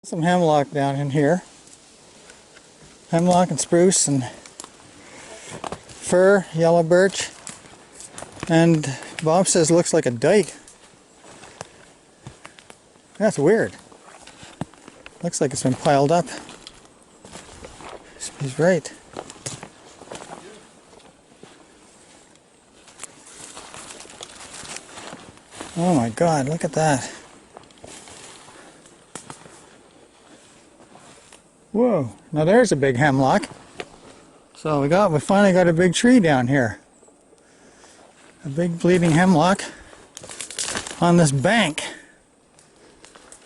Some hemlock down in here. Hemlock and spruce and fir, yellow birch, and Bob says it looks like a dike. That's weird. Looks like it's been piled up. He's right. Oh my God, look at that. Whoa, now there's a big hemlock. So we finally got a big tree down here. A big bleeding hemlock on this bank.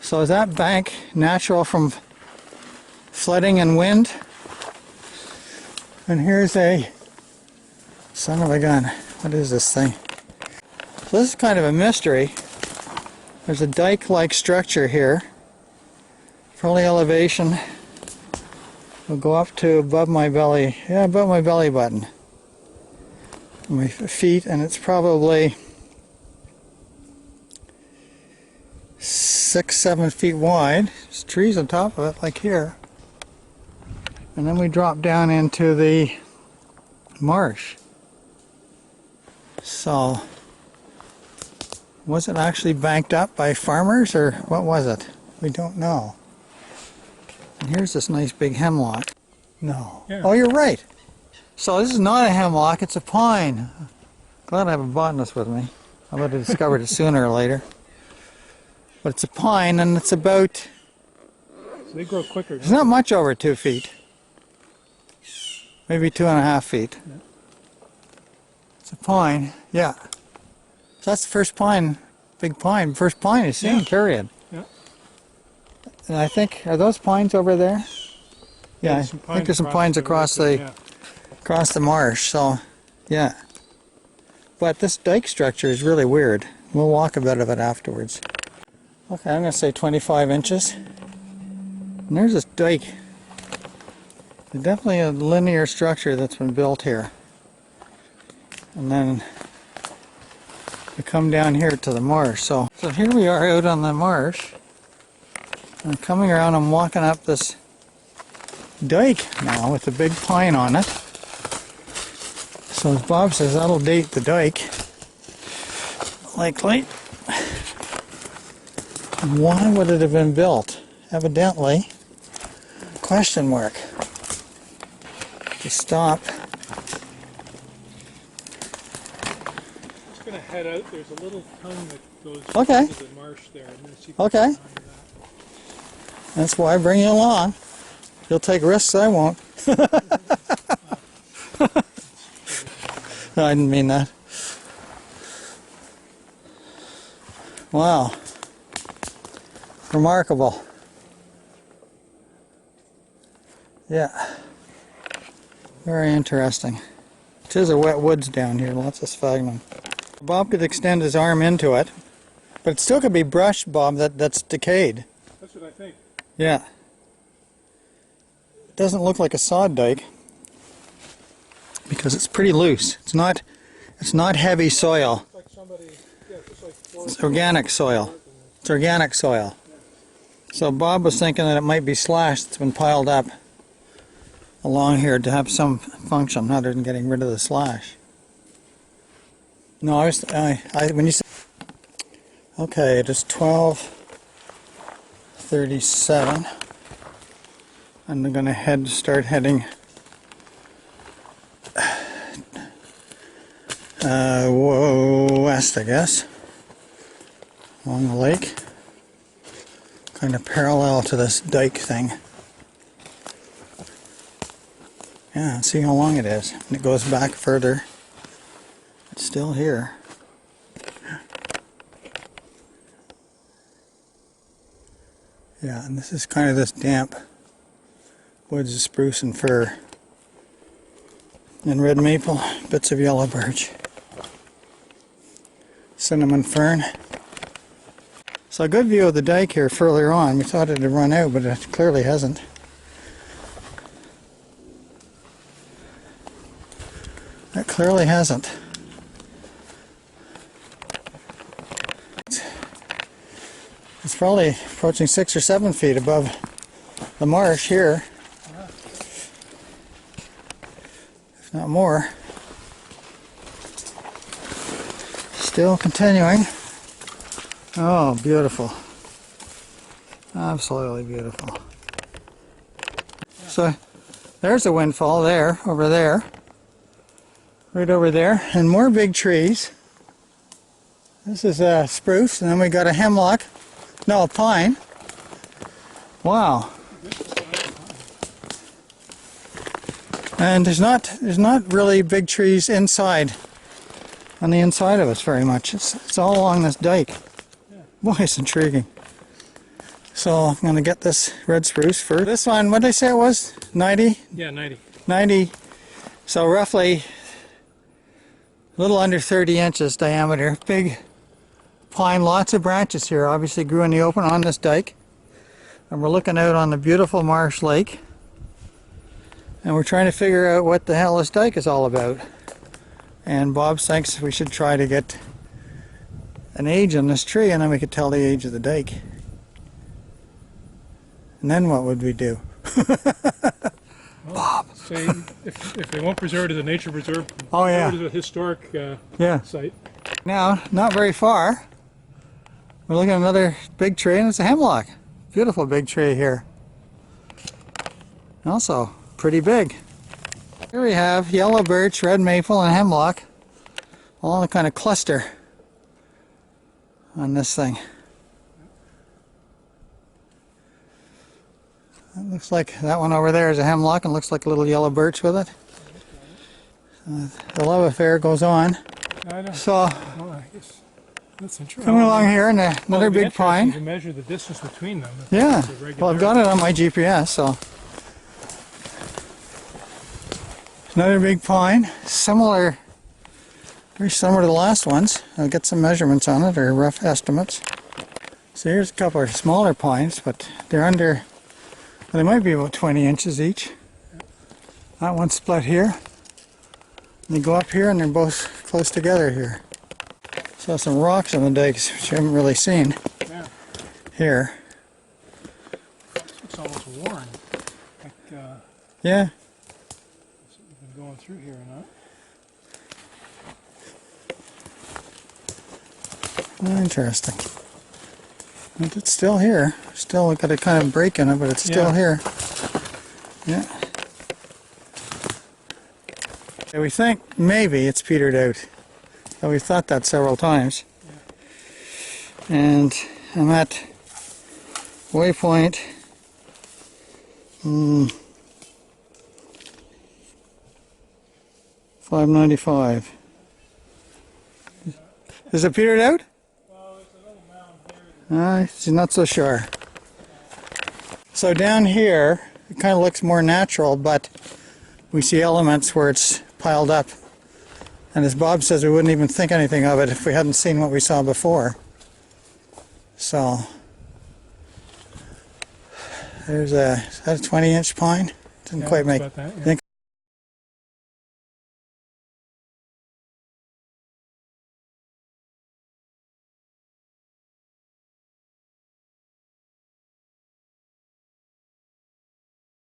So is that bank natural from flooding and wind? And here's a son of a gun. What is this thing? So this is kind of a mystery. There's a dike-like structure here. Probably elevation. We'll go up to above my belly, above my belly button. My feet, and it's probably 6-7 feet wide. There's trees on top of it, like here. And then we drop down into the marsh. So, was it actually banked up by farmers, or what was it? We don't know. And here's this nice big hemlock. No. Yeah. Oh, you're right. So this is not a hemlock, it's a pine. Glad I have a botanist with me. I would have discovered it sooner or later. But it's a pine, and it's about... So they grow quicker. It's not much over 2 feet. Maybe 2.5 feet. Yeah. It's a pine, yeah. So that's the first pine, big pine. First pine is seen, period. Yeah. And I think, are those pines over there? Yeah, I think there's some pines across the marsh, so yeah. But this dike structure is really weird. We'll walk a bit of it afterwards. Okay, I'm going to say 25 inches. And there's this dike. There's definitely a linear structure that's been built here. And then we come down here to the marsh. So here we are out on the marsh. I'm coming around, I'm walking up this dike now with a big pine on it. So as Bob says, that'll date the dike. Likely. Why would it have been built? Evidently, question mark. To stop. Just going to head out. There's a little tongue that goes into the marsh there. Okay. That's why I bring you along. You'll take risks, I won't. No, I didn't mean that. Wow. Remarkable. Yeah. Very interesting. It is a wet woods down here, lots of sphagnum. Bob could extend his arm into it, but it still could be brush, Bob, that's decayed. That's what I think. Yeah. It doesn't look like a sod dike because it's pretty loose. It's not heavy soil. It's like somebody, it's organic soil. It's organic soil. So Bob was thinking that it might be slash that's been piled up along here to have some function other than getting rid of the slash. No, when you said, okay, it is 12:37. And I'm going to start heading west, I guess, along the lake, kind of parallel to this dike thing. Yeah, see how long it is. And it goes back further. It's still here. Yeah, and this is kind of this damp woods of spruce and fir. And red maple, bits of yellow birch. Cinnamon fern. So a good view of the dike here further on. We thought it had run out, but it clearly hasn't. It clearly hasn't. It's probably approaching 6 or 7 feet above the marsh here, if not more. Still continuing. Oh, beautiful. Absolutely beautiful. So there's a windfall there, over there. Right over there. And more big trees. This is a spruce, and then we got a hemlock. No, a pine. Wow. And there's not really big trees inside, on the inside of us very much. It's all along this dike. Boy, it's intriguing. So I'm going to get this red spruce first. This one, what did I say it was? 90? Yeah, 90. 90. So roughly a little under 30 inches diameter. Big pine, lots of branches here. Obviously grew in the open on this dike. And we're looking out on the beautiful Marsh Lake. And we're trying to figure out what the hell this dike is all about. And Bob thinks we should try to get an age on this tree, and then we could tell the age of the dike. And then what would we do? Bob. Say, if they won't preserve it as a nature preserve, Oh yeah. preserve it as a historic Yeah. site. Now, not very far, we're looking at another big tree, and it's a hemlock. Beautiful big tree here. Also, pretty big. Here we have yellow birch, red maple, and hemlock, all in a kind of cluster on this thing. It looks like that one over there is a hemlock, and looks like a little yellow birch with it. The love affair goes on. I know. So, Well, I guess that's interesting. coming along here, and another Well, it'd be big interesting pine. to measure the distance between them. if Yeah, it's a well, I've regularity. got it on my GPS, so. Another big pine, similar, very similar to the last ones. I'll get some measurements on it, or rough estimates. So here's a couple of smaller pines, but they're under, well, they might be about 20 inches each. That one's split here. And they go up here, and they're both close together here. Saw some rocks on the dikes, which I haven't really seen Yeah, here. it's almost worn. Like Yeah. we've been going through here or not. Interesting. But it's still here. Still got a kind of break in it, but it's still Yeah. here. Yeah. Yeah, we think maybe it's petered out. But we've thought that several times. And I'm at waypoint 595. Is it petered out? Well, there's a little mound here. She's not so sure. So down here, it kind of looks more natural, but we see elements where it's piled up. And as Bob says, we wouldn't even think anything of it if we hadn't seen what we saw before. So, there's a 20-inch pine? Didn't Yeah, quite it's make. about that, yeah. Didn't